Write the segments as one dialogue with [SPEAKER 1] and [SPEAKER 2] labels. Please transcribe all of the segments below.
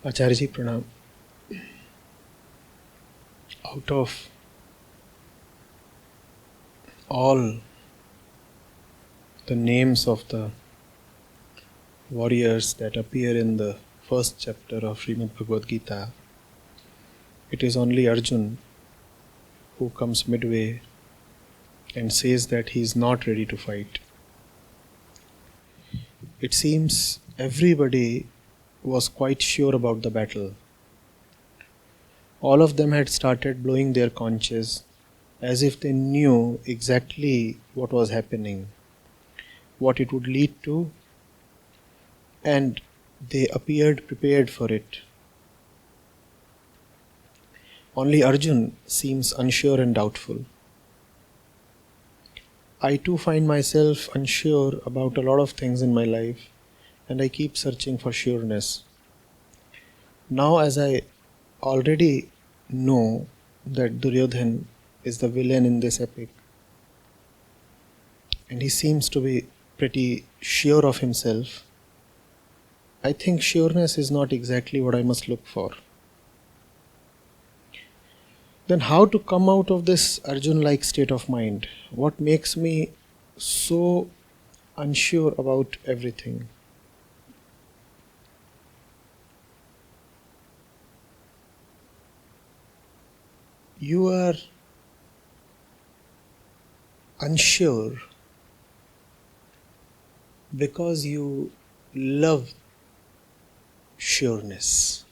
[SPEAKER 1] Acharya ji Pranam. Out of all the names of the warriors that appear in the first chapter of Srimad Bhagavad Gita, it is only Arjun who comes midway and says that he is not ready to fight. It seems everybody was quite sure about the battle. All of them had started blowing their conches as if they knew exactly what was happening, what it would lead to, and they appeared prepared for it. Only Arjun seems unsure and doubtful. I too find myself unsure about a lot of things in my life, and I keep searching for sureness. Now, as I already know that Duryodhan is the villain in this epic, and he seems to be pretty sure of himself, I think sureness is not exactly what I must look for. Then how to come out of this Arjun-like state of mind? What makes me so unsure about everything? You are unsure because you love sureness.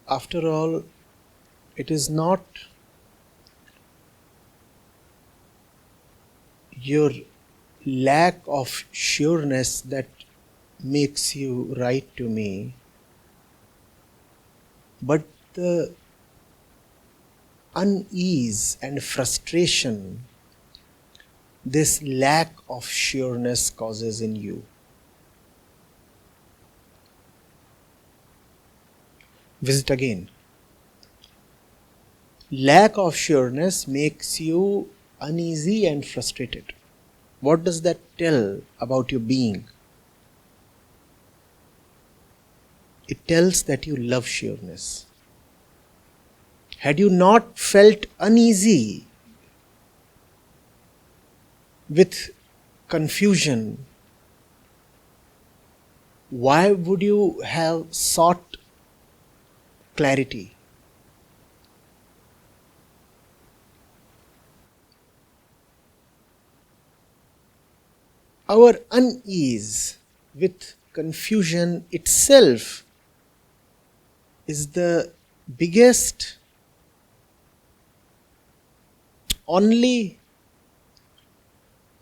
[SPEAKER 1] After all, it is not your lack of sureness that makes you write to me, but the unease and frustration this lack of sureness causes in you. Visit again. Lack of sureness makes you uneasy and frustrated. What does that tell about your being? It tells that you love sureness. Had you not felt uneasy with confusion, why would you have sought clarity? Our unease with confusion itself is the biggest, only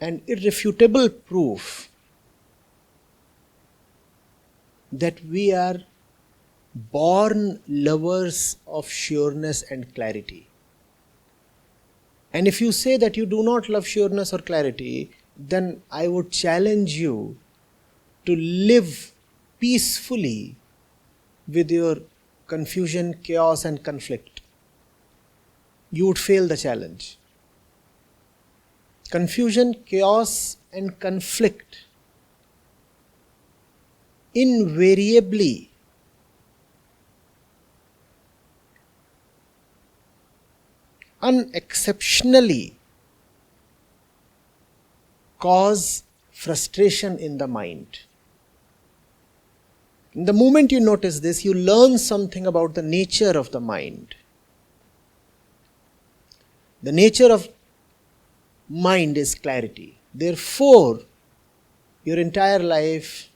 [SPEAKER 1] and irrefutable proof that we are born lovers of sureness and clarity. And if you say that you do not love sureness or clarity, then I would challenge you to live peacefully with your confusion, chaos and conflict. You would fail the challenge. Confusion, chaos and conflict invariably unexceptionally cause frustration in the mind. In the moment you notice this, you learn something about the nature of the mind. The nature of mind is clarity. Therefore, your entire life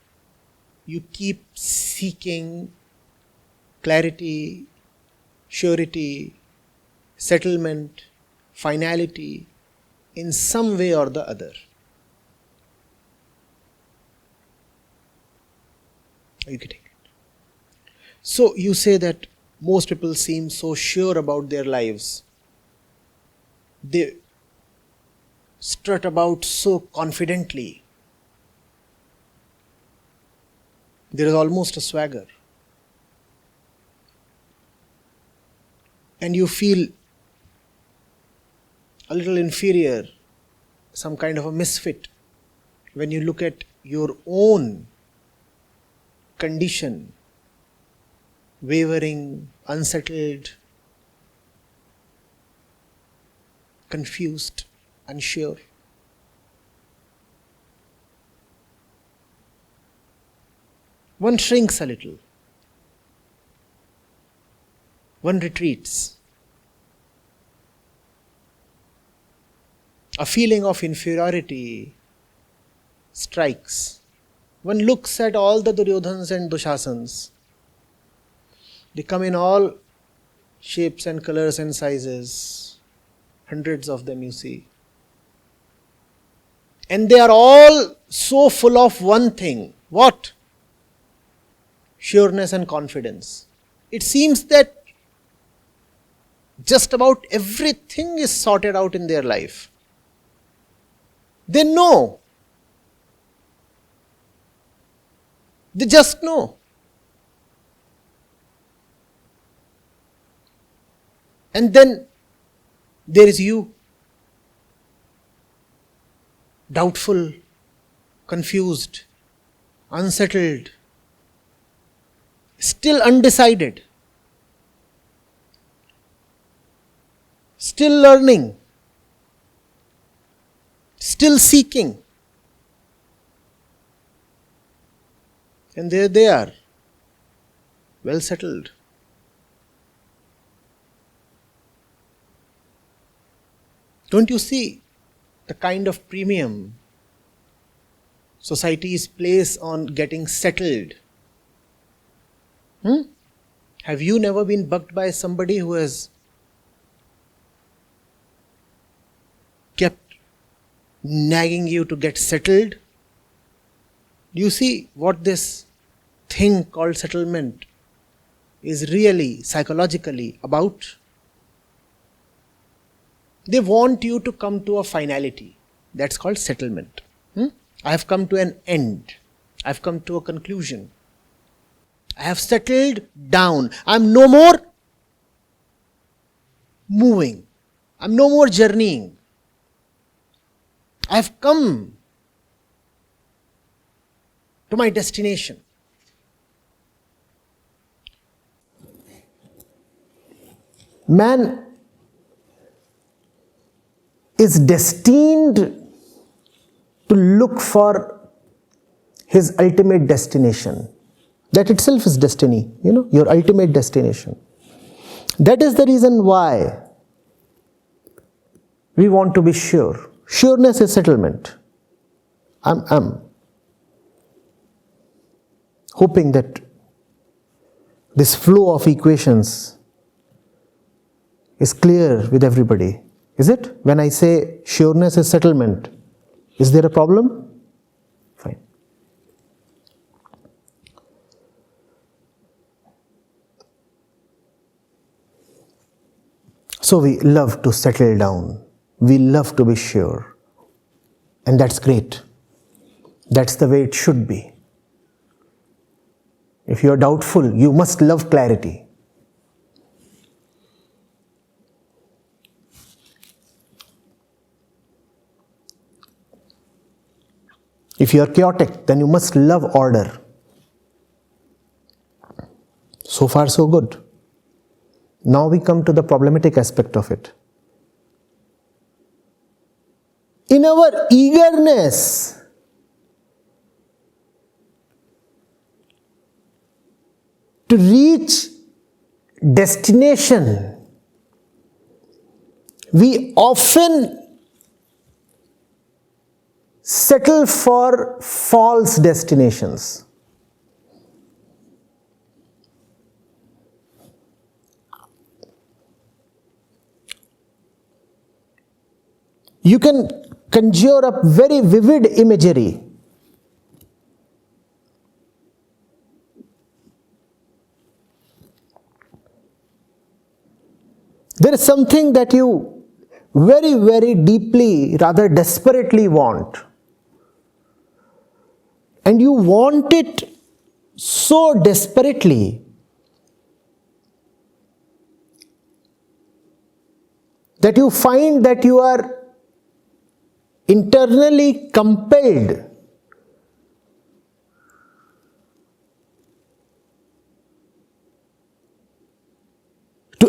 [SPEAKER 1] you keep seeking clarity, surety, settlement, finality in some way or the other. Are you getting it? So you say that most people seem so sure about their lives. They strut about so confidently. There is almost a swagger. And you feel a little inferior, some kind of a misfit when you look at your own condition, wavering, unsettled, confused, unsure. One shrinks a little. One retreats. A feeling of inferiority strikes. One looks at all the Duryodhans and Dushasans. They come in all shapes and colors and sizes. Hundreds of them you see. And they are all so full of one thing. What? Sureness and confidence. It seems that just about everything is sorted out in their life. They know. They just know. And then there is you. Doubtful, confused, unsettled, still undecided, still learning, still seeking. And there they are, well settled. Don't you see the kind of premium societies place on getting settled? Have you never been bugged by somebody who has kept nagging you to get settled? Do you see what this thing called settlement is really psychologically about? They want you to come to a finality. That's called settlement. I have come to an end. I have come to a conclusion. I have settled down. I am no more moving. I am no more journeying. I have come to my destination. Man is destined to look for his ultimate destination. That itself is destiny, your ultimate destination. That is the reason why we want to be sure. Sureness is settlement. I'm hoping that this flow of equations is clear with everybody. Is it? When I say sureness is settlement, is there a problem? Fine. So we love to settle down. We love to be sure. And that's great. That's the way it should be. If you are doubtful, you must love clarity. If you are chaotic, then you must love order. So far, so good. Now we come to the problematic aspect of it. In our eagerness to reach destination, we often settle for false destinations. You can conjure up very vivid imagery. There is something that you very, very deeply, rather desperately want. And you want it so desperately that you find that you are internally compelled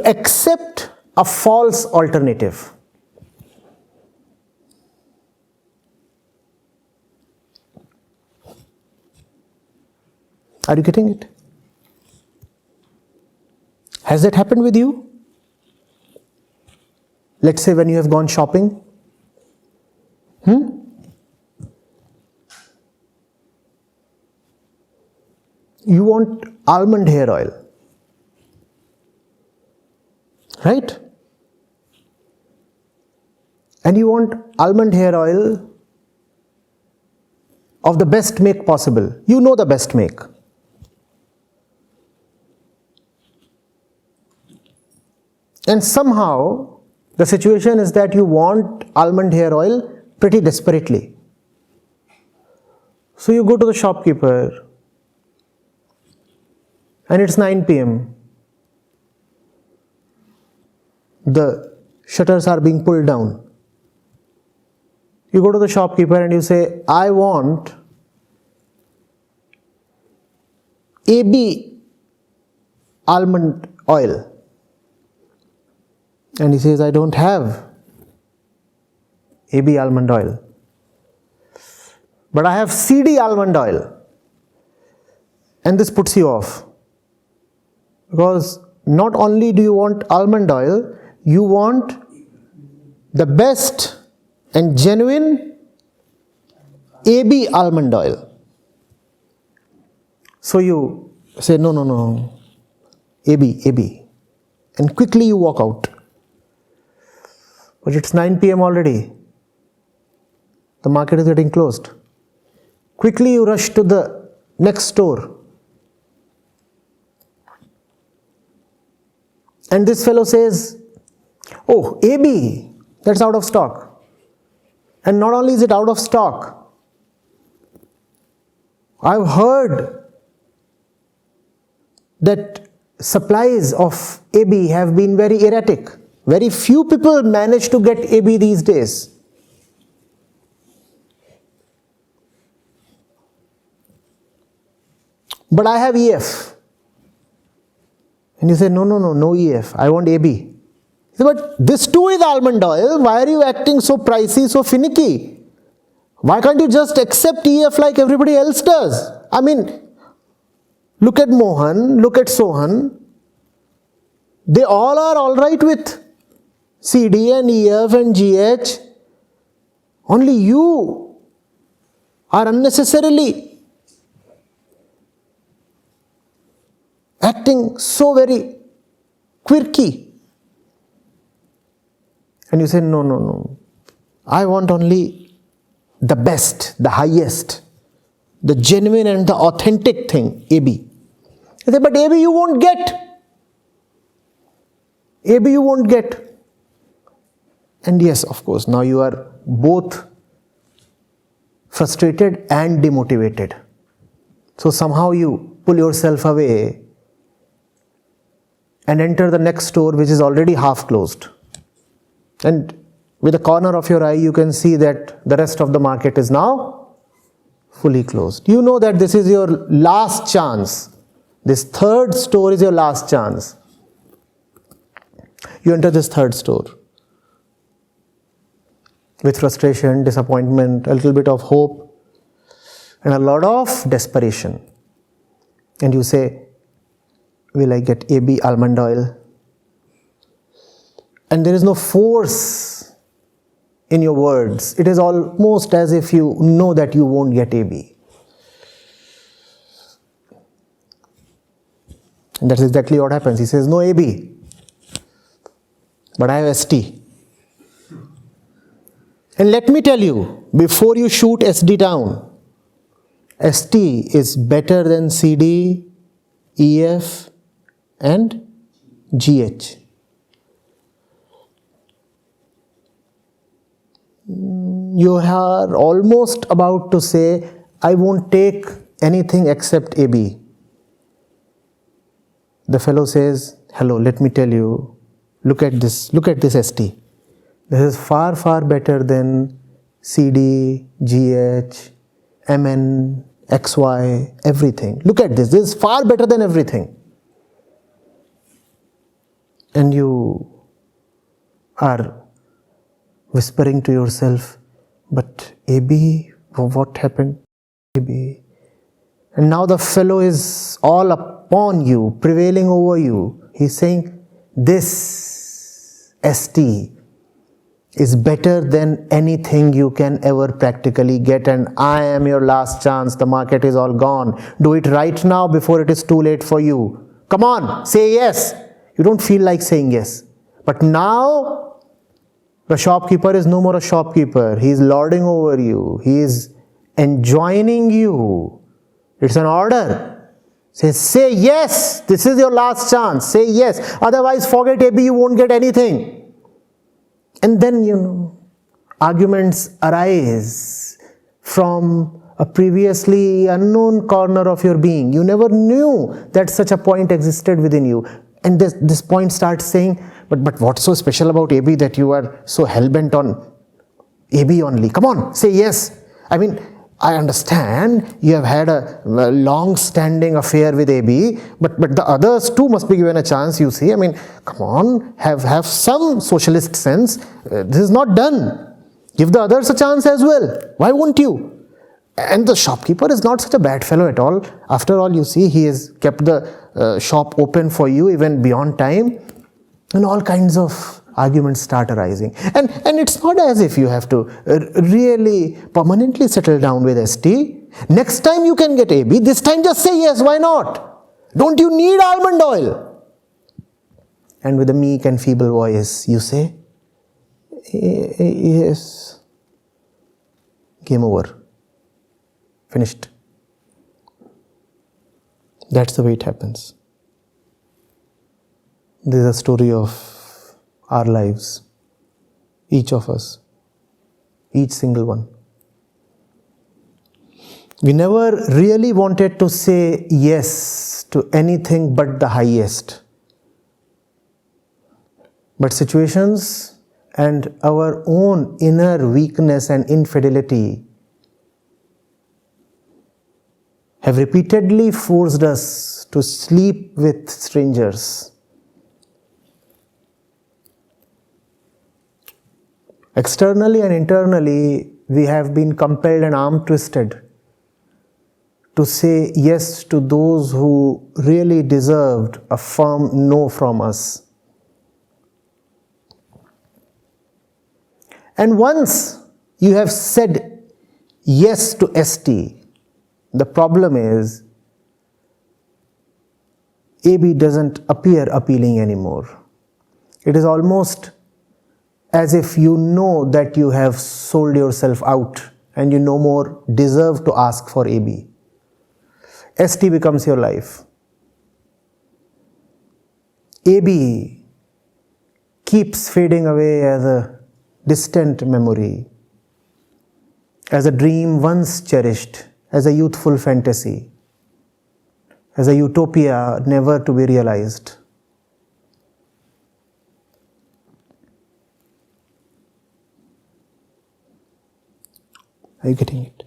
[SPEAKER 1] accept a false alternative. Are you getting it? Has that happened with you? Let's say when you have gone shopping. You want almond hair oil. Right? And you want almond hair oil of the best make possible. You know the best make. And somehow the situation is that you want almond hair oil pretty desperately. So you go to the shopkeeper and it's 9 p.m. The shutters are being pulled down. You go to the shopkeeper and you say, I want AB almond oil. And he says, I don't have AB almond oil. But I have CD almond oil. And this puts you off. Because not only do you want almond oil, you want the best and genuine AB almond oil. So you say, no, AB. And quickly you walk out. But it's 9 p.m. already. The market is getting closed. Quickly you rush to the next store. And this fellow says, oh, AB, that's out of stock. And not only is it out of stock, I've heard that supplies of AB have been very erratic. Very few people manage to get AB these days. But I have EF. And you say, no EF, I want AB. You say, but this too is almond oil. Why are you acting so pricey, so finicky? Why can't you just accept EF like everybody else does? I mean, look at Mohan, look at Sohan. They all are alright with CD and EF and GH. Only you are unnecessarily acting so very quirky. And you say, no. I want only the best, the highest, the genuine and the authentic thing, AB. You say, but AB you won't get. AB you won't get. And yes, of course, now you are both frustrated and demotivated. So somehow you pull yourself away and enter the next store which is already half closed. And with the corner of your eye you can see that the rest of the market is now fully closed. You know that this is your last chance. This third store is your last chance. You enter this third store with frustration, disappointment, a little bit of hope, and a lot of desperation. And you say, will I get AB almond oil? And there is no force in your words. It is almost as if you know that you won't get AB. And that's exactly what happens. He says, no AB, but I have ST. And let me tell you, before you shoot SD down, ST is better than CD, EF and GH. You are almost about to say, I won't take anything except AB. The fellow says, hello, let me tell you, look at this ST. This is far, far better than CD, GH, MN, XY, everything. Look at this. This is far better than everything. And you are whispering to yourself, but AB, what happened? AB. And now the fellow is all upon you, prevailing over you. He's saying, this ST is better than anything you can ever practically get, and I am your last chance. The market is all gone. Do it right now before it is too late for you. Come on, say yes. You don't feel like saying yes. But now, the shopkeeper is no more a shopkeeper. He is lording over you. He is enjoining you. It's an order. Say yes. This is your last chance. Say yes. Otherwise, forget AB, you won't get anything. And then, arguments arise from a previously unknown corner of your being. You never knew that such a point existed within you. And this point starts saying, but what's so special about AB that you are so hell-bent on AB only? Come on, say yes. I mean, I understand you have had a long-standing affair with AB, but the others too must be given a chance, you see. I mean, come on, have some socialist sense. This is not done. Give the others a chance as well. Why won't you? And the shopkeeper is not such a bad fellow at all. After all, you see, he has kept the shop open for you even beyond time. And all kinds of arguments start arising. And it's not as if you have to really permanently settle down with ST. Next time you can get AB. This time just say yes, why not? Don't you need almond oil? And with a meek and feeble voice, you say, yes. Game over. Finished. That's the way it happens. This is a story of our lives. Each of us. Each single one. We never really wanted to say yes to anything but the highest. But situations and our own inner weakness and infidelity have repeatedly forced us to sleep with strangers. Externally and internally, we have been compelled and arm twisted to say yes to those who really deserved a firm no from us. And once you have said yes to ST, the problem is AB doesn't appear appealing anymore. It is almost as if you know that you have sold yourself out and you no more deserve to ask for AB. ST becomes your life. AB keeps fading away as a distant memory, as a dream once cherished, as a youthful fantasy, as a utopia never to be realized. Are you getting it?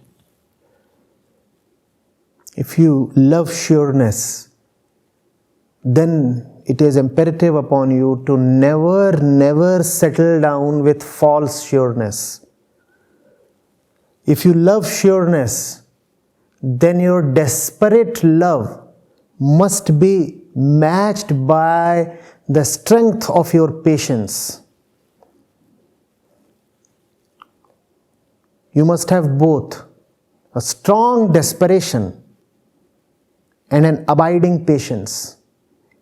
[SPEAKER 1] If you love sureness, then it is imperative upon you to never settle down with false sureness. If you love sureness, then your desperate love must be matched by the strength of your patience. You must have both a strong desperation and an abiding patience.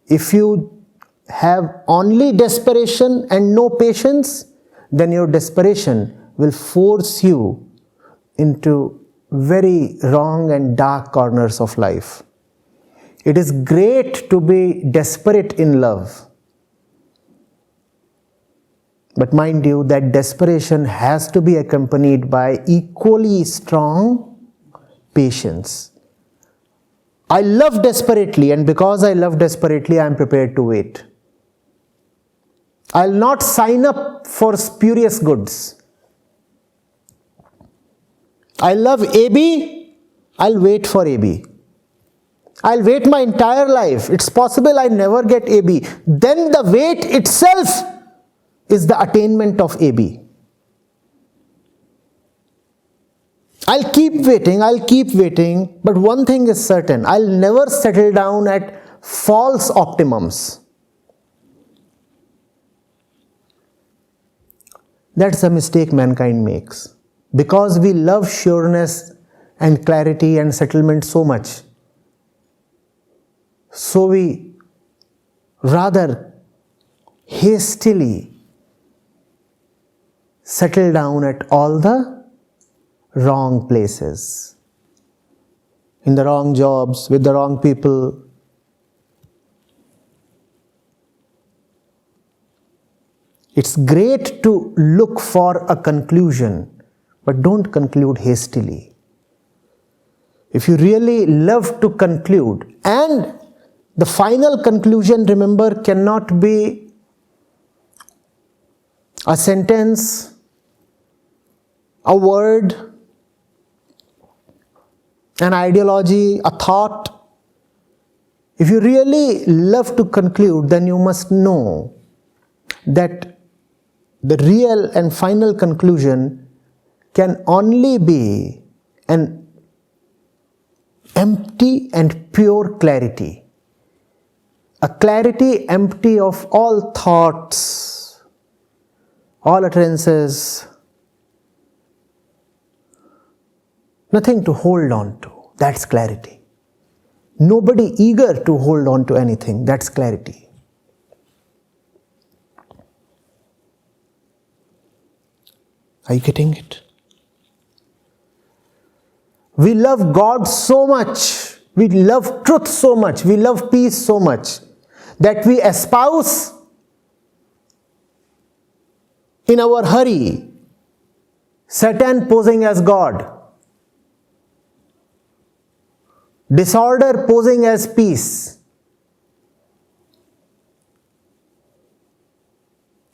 [SPEAKER 1] If you have only desperation and no patience, then your desperation will force you into very wrong and dark corners of life. It is great to be desperate in love. But mind you, that desperation has to be accompanied by equally strong patience. I love desperately, and because I love desperately, I am prepared to wait. I'll not sign up for spurious goods. I love AB, I'll wait for AB. I'll wait my entire life. It's possible I never get AB. Then the wait itself is the attainment of AB. I'll keep waiting, but one thing is certain, I'll never settle down at false optimums. That's a mistake mankind makes. Because we love sureness and clarity and settlement so much, so we rather hastily settle down at all the wrong places, in the wrong jobs, with the wrong people. It's great to look for a conclusion, but don't conclude hastily. If you really love to conclude, and the final conclusion, remember, cannot be a sentence, a word, an ideology, a thought. If you really love to conclude, then you must know that the real and final conclusion can only be an empty and pure clarity. A clarity empty of all thoughts, all utterances, nothing to hold on to. That's clarity. Nobody eager to hold on to anything. That's clarity. Are you getting it? We love God so much. We love truth so much. We love peace so much that we espouse in our hurry Satan posing as God, disorder posing as peace,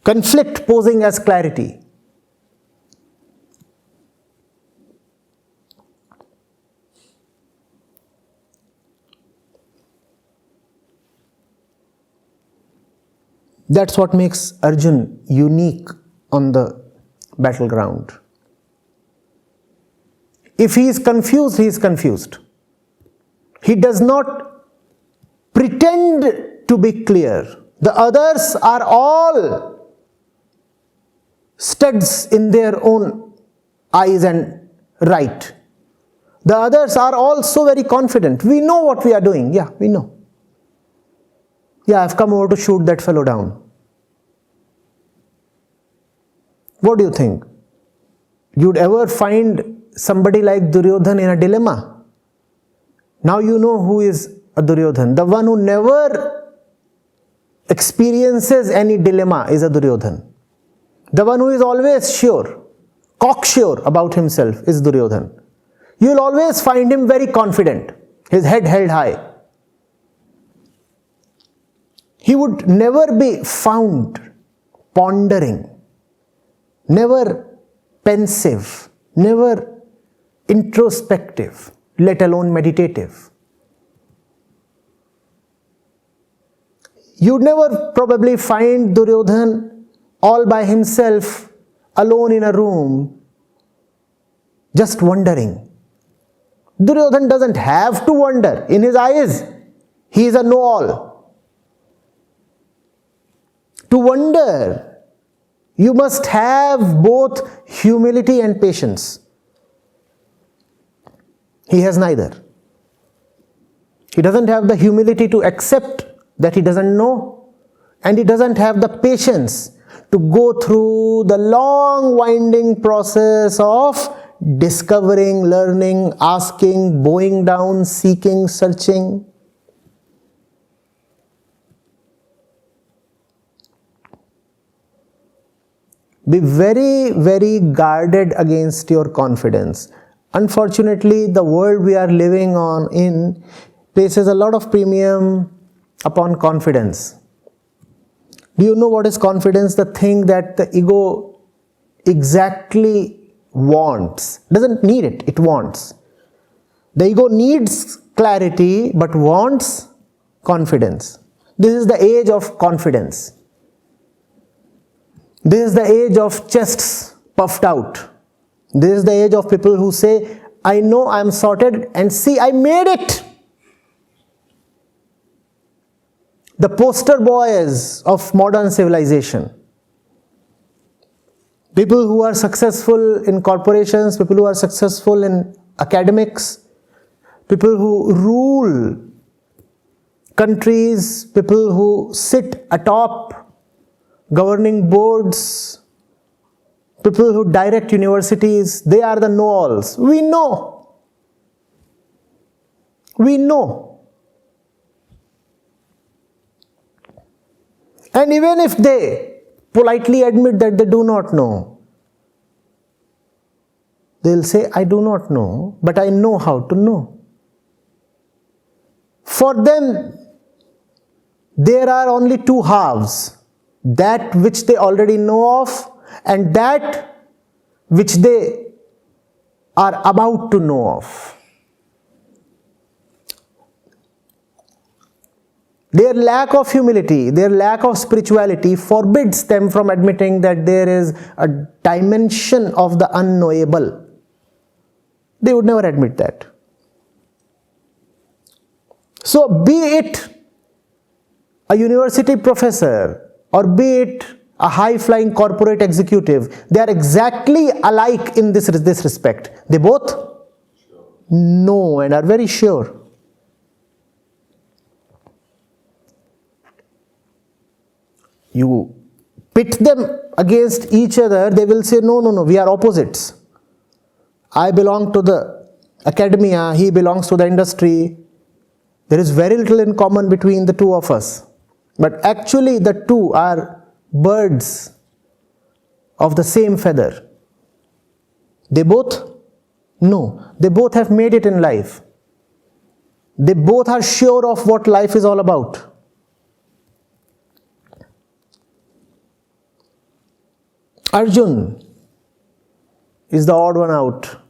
[SPEAKER 1] conflict posing as clarity. That's what makes Arjun unique on the battleground. If he is confused, he is confused. He does not pretend to be clear. The others are all studs in their own eyes and right. The others are also very confident. We know what we are doing. Yeah, we know. Yeah, I've come over to shoot that fellow down. What do you think? You'd ever find somebody like Duryodhan in a dilemma? Now you know who is a Duryodhan. The one who never experiences any dilemma is a Duryodhan. The one who is always sure, cocksure about himself is Duryodhan. You'll always find him very confident, his head held high. He would never be found pondering, never pensive, never introspective, let alone meditative. You'd never probably find Duryodhan all by himself, alone in a room, just wondering. Duryodhan doesn't have to wonder. In his eyes, he is a know-all. To wonder, you must have both humility and patience. He has neither. He doesn't have the humility to accept that he doesn't know, and he doesn't have the patience to go through the long winding process of discovering, learning, asking, bowing down, seeking, searching. Be very, very guarded against your confidence. Unfortunately, the world we are living in places a lot of premium upon confidence. Do you know what is confidence? The thing that the ego exactly wants. Doesn't need it, it wants. The ego needs clarity but wants confidence. This is the age of confidence. This is the age of chests puffed out. This is the age of people who say, I know I am sorted and see, I made it. The poster boys of modern civilization. People who are successful in corporations, people who are successful in academics, people who rule countries, people who sit atop governing boards, people who direct universities, they are the know-alls. We know. We know. And even if they politely admit that they do not know, they'll say, I do not know, but I know how to know. For them, there are only two halves, that which they already know of and that which they are about to know of. Their lack of humility, their lack of spirituality forbids them from admitting that there is a dimension of the unknowable. They would never admit that. So be it a university professor or be it a high-flying corporate executive, they are exactly alike in this respect. They both know and are very sure. You pit them against each other, they will say, no, we are opposites. I belong to the academia, he belongs to the industry. There is very little in common between the two of us. But actually the two are birds of the same feather. They both know. They both have made it in life. They both are sure of what life is all about. Arjun is the odd one out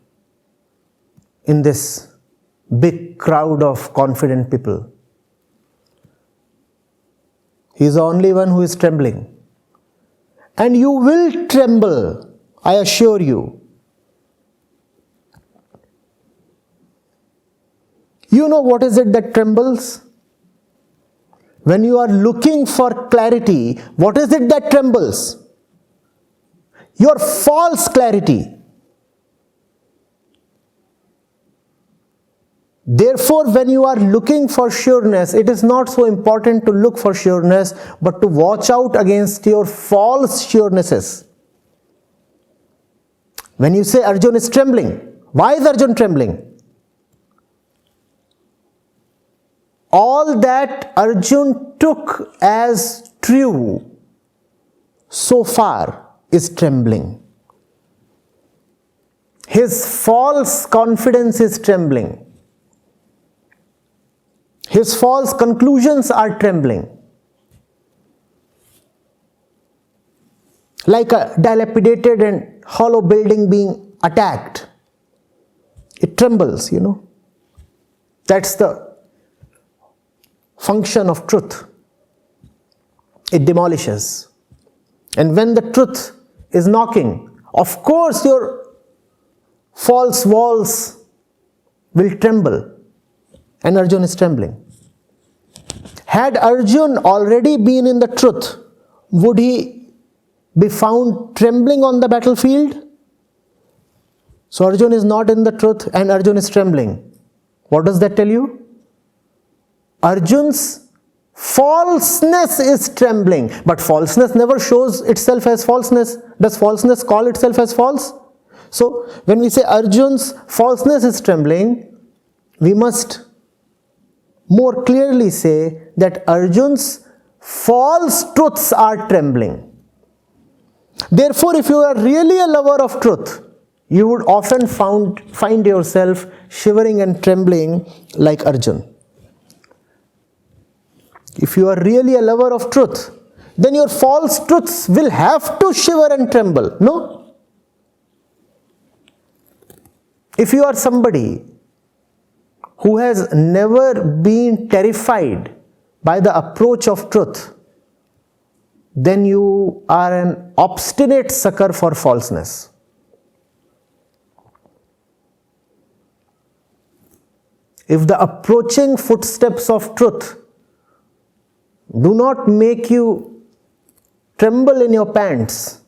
[SPEAKER 1] in this big crowd of confident people. He is the only one who is trembling. And you will tremble, I assure you. You know what is it that trembles? When you are looking for clarity, what is it that trembles? Your false clarity. Therefore, when you are looking for sureness, it is not so important to look for sureness, but to watch out against your false surenesses. When you say Arjun is trembling, why is Arjun trembling? All that Arjun took as true so far is trembling. His false confidence is trembling. His false conclusions are trembling. Like a dilapidated and hollow building being attacked. It trembles, That's the function of truth. It demolishes. And when the truth is knocking, of course your false walls will tremble. And Arjun is trembling. Had Arjun already been in the truth, would he be found trembling on the battlefield? So Arjun is not in the truth and Arjun is trembling. What does that tell you? Arjun's falseness is trembling. But falseness never shows itself as falseness. Does falseness call itself as false? So when we say Arjun's falseness is trembling, we must more clearly say that Arjun's false truths are trembling. Therefore, if you are really a lover of truth, you would often find yourself shivering and trembling like Arjun. If you are really a lover of truth, then your false truths will have to shiver and tremble. No? If you are somebody who has never been terrified by the approach of truth, then you are an obstinate sucker for falseness. If the approaching footsteps of truth do not make you tremble in your pants,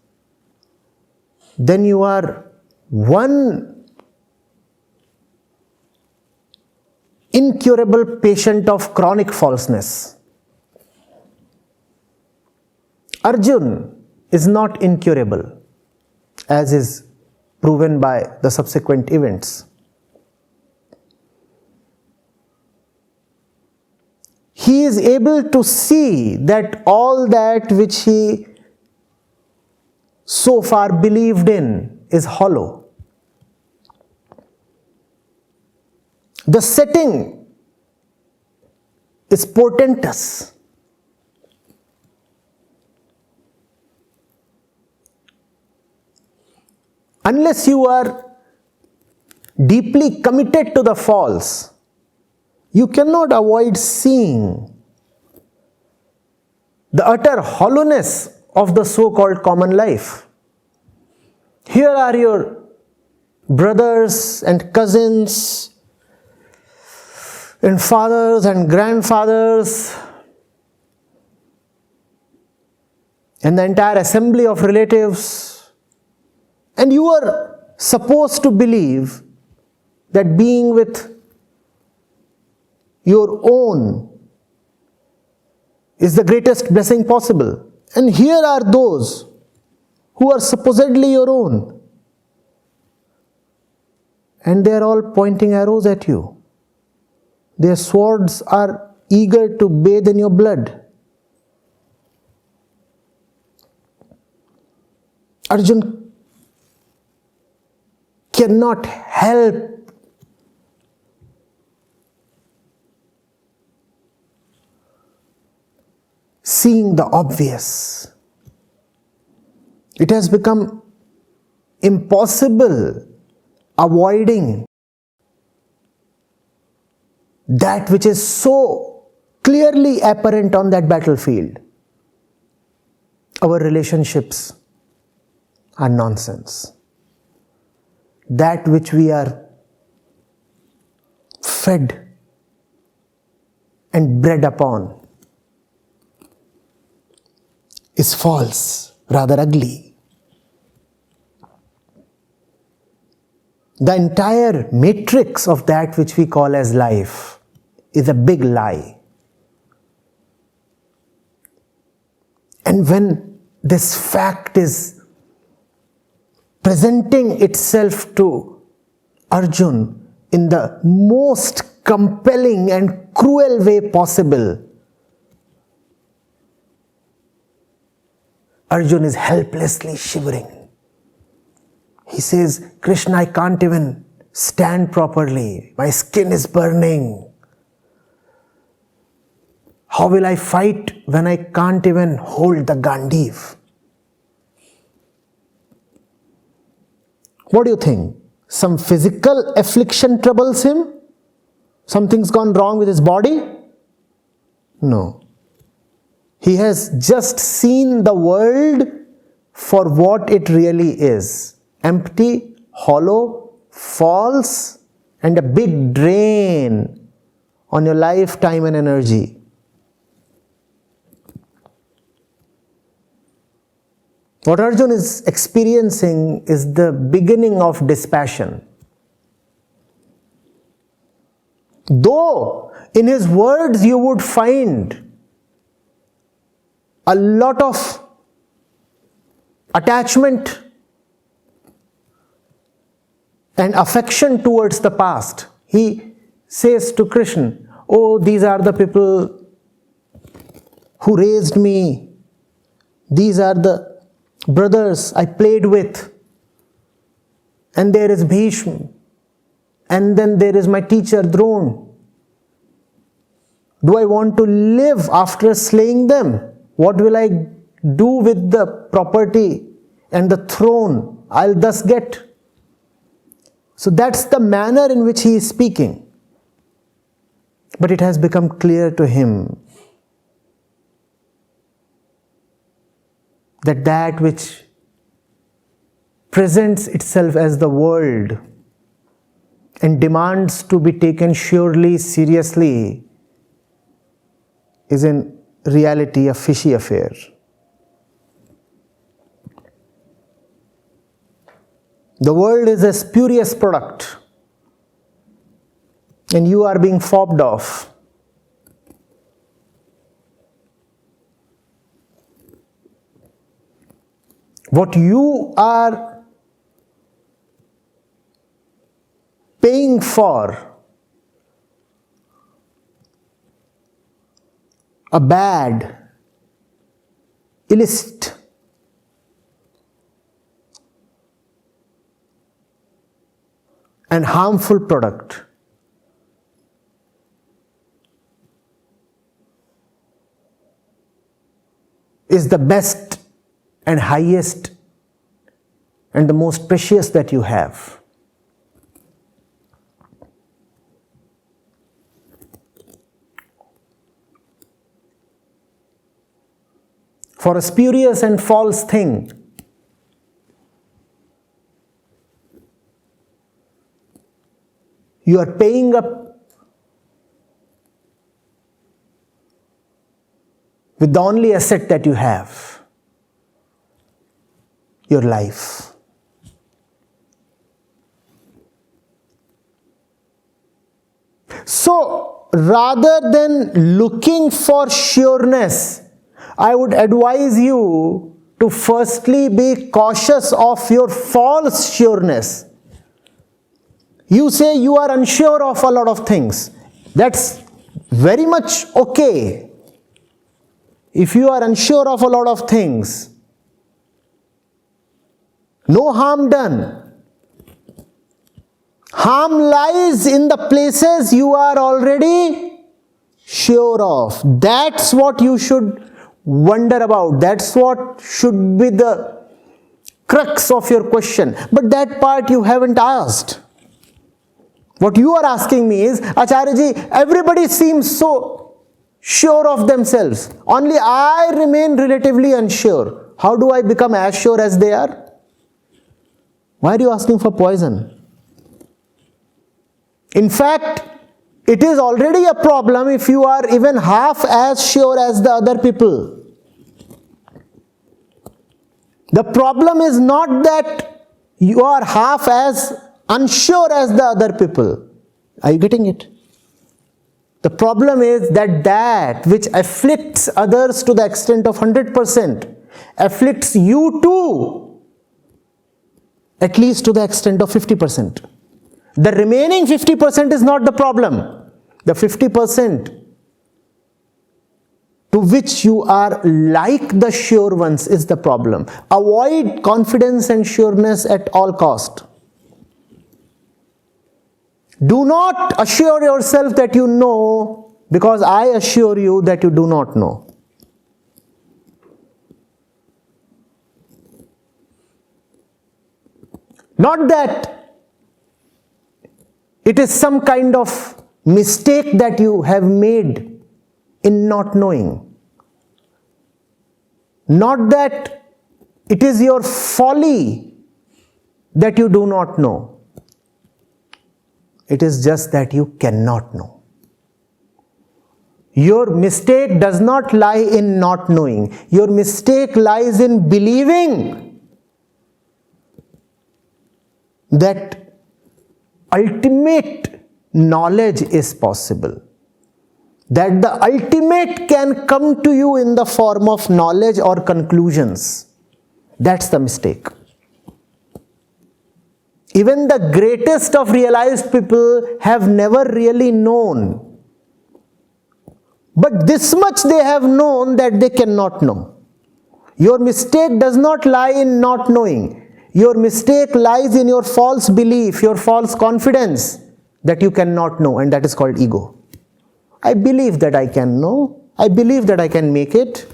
[SPEAKER 1] then you are one incurable patient of chronic falseness. Arjun is not incurable, as is proven by the subsequent events. He is able to see that all that which he so far believed in is hollow. The setting is portentous. Unless you are deeply committed to the false, you cannot avoid seeing the utter hollowness of the so-called common life. Here are your brothers and cousins and fathers and grandfathers and the entire assembly of relatives, and you are supposed to believe that being with your own is the greatest blessing possible. And here are those who are supposedly your own, and they are all pointing arrows at you. Their swords are eager to bathe in your blood. Arjun cannot help seeing the obvious. It has become impossible avoiding that which is so clearly apparent on that battlefield. Our relationships are nonsense. That which we are fed and bred upon is false, rather ugly. The entire matrix of that which we call as life is a big lie. And when this fact is presenting itself to Arjun in the most compelling and cruel way possible, Arjun is helplessly shivering. He says, Krishna, I can't even stand properly. My skin is burning. How will I fight when I can't even hold the Gandiv? What do you think? Some physical affliction troubles him? Something's gone wrong with his body? No. He has just seen the world for what it really is. Empty, hollow, false, and a big drain on your life, time and energy. What Arjun is experiencing is the beginning of dispassion. Though in his words you would find a lot of attachment and affection towards the past. He says to Krishna, oh, these are the people who raised me. These are the brothers I played with. And there is Bhishma. And then there is my teacher Drona. Do I want to live after slaying them? What will I do with the property and the throne I'll thus get? So that's the manner in which he is speaking. But it has become clear to him that that which presents itself as the world and demands to be taken surely, seriously, is in reality a fishy affair. The world is a spurious product, and you are being fobbed off. What you are paying for, a bad, illicit, and harmful product, is the best and highest and the most precious that you have. For a spurious and false thing, you are paying up with the only asset that you have, your life. So, rather than looking for sureness, I would advise you to firstly be cautious of your false sureness. You say you are unsure of a lot of things. That's very much okay. If you are unsure of a lot of things, no harm done. Harm lies in the places you are already sure of. That's what you should wonder about. That's what should be the crux of your question. But that part you haven't asked. What you are asking me is, Acharyaji, everybody seems so sure of themselves. Only I remain relatively unsure. How do I become as sure as they are? Why are you asking for poison? In fact, it is already a problem if you are even half as sure as the other people. The problem is not that you are half as unsure as the other people. Are you getting it? The problem is that that which afflicts others to the extent of 100% afflicts you too, at least to the extent of 50%. The remaining 50% is not the problem. The 50% to which you are like the sure ones is the problem. Avoid confidence and sureness at all cost. Do not assure yourself that you know, because I assure you that you do not know. Not that it is some kind of mistake that you have made in not knowing. Not that it is your folly that you do not know. It is just that you cannot know. Your mistake does not lie in not knowing. Your mistake lies in believing that ultimate knowledge is possible. That the ultimate can come to you in the form of knowledge or conclusions. That's the mistake. Even the greatest of realized people have never really known. But this much they have known that they cannot know. Your mistake does not lie in not knowing. Your mistake lies in your false belief, your false confidence that you cannot know, and that is called ego. I believe that I can know. I believe that I can make it.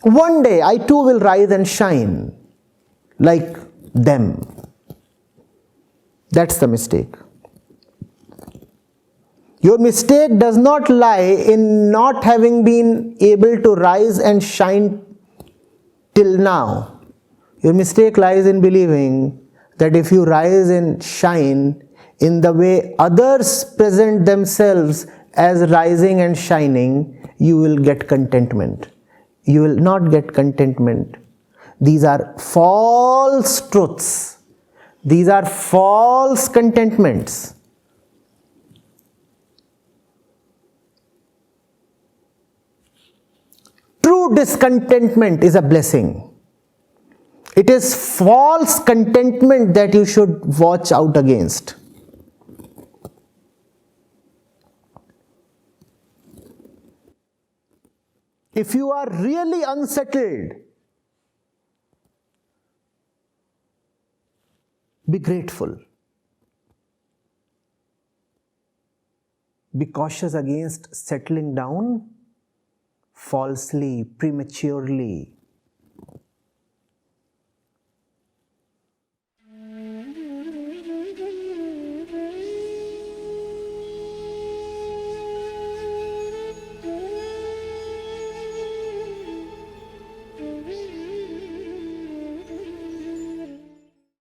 [SPEAKER 1] One day I too will rise and shine like them. That's the mistake. Your mistake does not lie in not having been able to rise and shine till now. Your mistake lies in believing that if you rise and shine in the way others present themselves as rising and shining, you will get contentment. You will not get contentment. These are false truths. These are false contentments. True discontentment is a blessing. It is false contentment that you should watch out against. If you are really unsettled, be grateful. Be cautious against settling down falsely, prematurely.